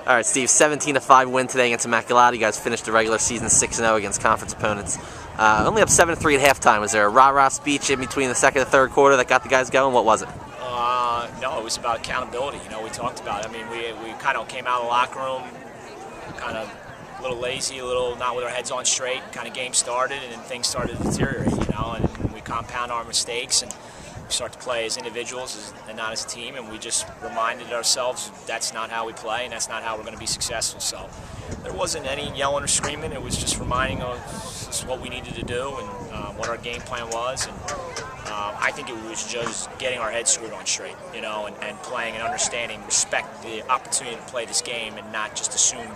All right, Steve, 17-5 win today against Immaculata. You guys finished the regular season 6-0 against conference opponents. Only up 7-3 at halftime. Was there a rah-rah speech in between the second and third quarter that got the guys going? What was it? No, it was about accountability. You know, we talked about it. I mean, we kind of came out of the locker room kind of a little lazy, a little not with our heads on straight. Kind of game started, and then things started to deteriorate, you know, and we compound our mistakes and we start to play as individuals and not as a team, and we just reminded ourselves that's not how we play and that's not how we're going to be successful. So there wasn't any yelling or screaming. It was just reminding us what we needed to do and what our game plan was. And I think it was just getting our heads screwed on straight, you know, and playing and understanding, respect the opportunity to play this game and not just assume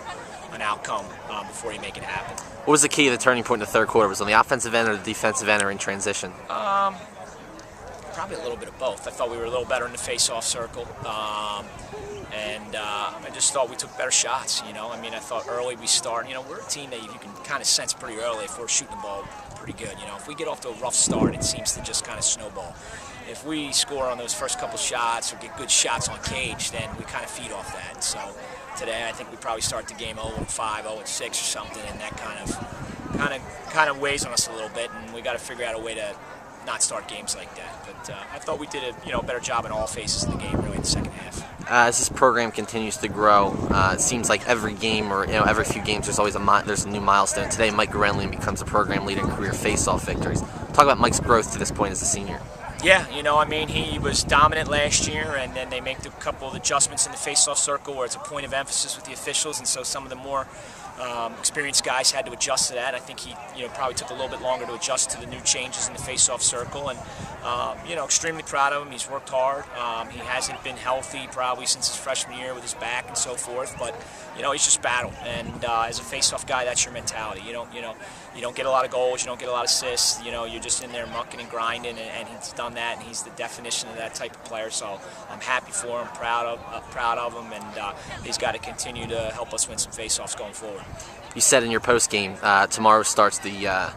an outcome before you make it happen. What was the key to the turning point in the third quarter? Was it on the offensive end or the defensive end or in transition? Probably a little bit of both. I thought we were a little better in the face-off circle, and I just thought we took better shots, you know. I mean, I thought early we start, you know, we're a team that you can kind of sense pretty early if we're shooting the ball pretty good, you know. If we get off to a rough start, it seems to just kind of snowball. If we score on those first couple shots or get good shots on cage, then we kind of feed off that. So today I think we probably start the game 0-5, 0-6 or something, and that kind of weighs on us a little bit, and we got to figure out a way to not start games like that. But I thought we did a better job in all phases of the game, really, in the second half. As this program continues to grow, it seems like every game or every few games there's always there's a new milestone. Today, Mike Renlin becomes a program leader in career face-off victories. Talk about Mike's growth to this point as a senior. Yeah, you know, I mean, he was dominant last year, and then they make a couple of adjustments in the face-off circle where it's a point of emphasis with the officials, and so some of the more experienced guys had to adjust to that. I think he, probably took a little bit longer to adjust to the new changes in the face-off circle, and extremely proud of him. He's worked hard. He hasn't been healthy probably since his freshman year with his back and so forth, but he's just battled. And as a face-off guy, that's your mentality. You don't get a lot of goals, you don't get a lot of assists. You're just in there mucking and grinding, and he's done that, and he's the definition of that type of player. So I'm happy for him, proud of him, and he's got to continue to help us win some face-offs going forward. You said in your post game tomorrow starts the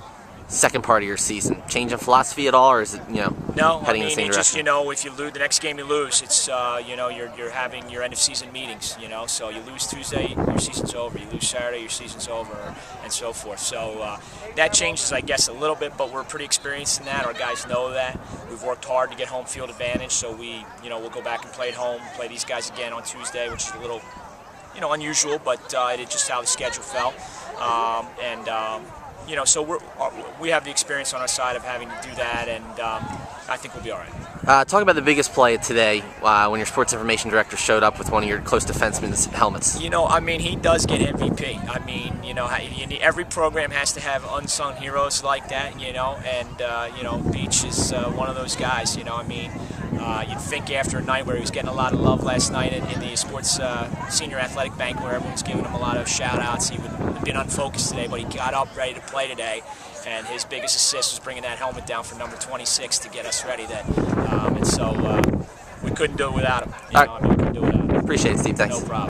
second part of your season. Change in philosophy at all, or is it no? Heading in the same direction? If you lose the next game, you lose. It's you're having your end of season meetings. So you lose Tuesday, your season's over. You lose Saturday, your season's over, and so forth. So that changes, I guess, a little bit, but we're pretty experienced in that. Our guys know that. We've worked hard to get home field advantage, so we'll go back and play at home, play these guys again on Tuesday, which is a little unusual, but it's just how the schedule fell. So we have the experience on our side of having to do that, and I think we'll be all right. Talk about the biggest play today when your sports information director showed up with one of your close defensemen's helmets. He does get MVP. Every program has to have unsung heroes like that, and Beach is one of those guys. You'd think after a night where he was getting a lot of love last night in the sports senior athletic bank where everyone's giving him a lot of shout-outs, he would have been unfocused today, but he got up ready to play today, and his biggest assist was bringing that helmet down for number 26 to get us ready. We couldn't do it without him. We couldn't do it without him. Appreciate it, Steve. Thanks. No problem.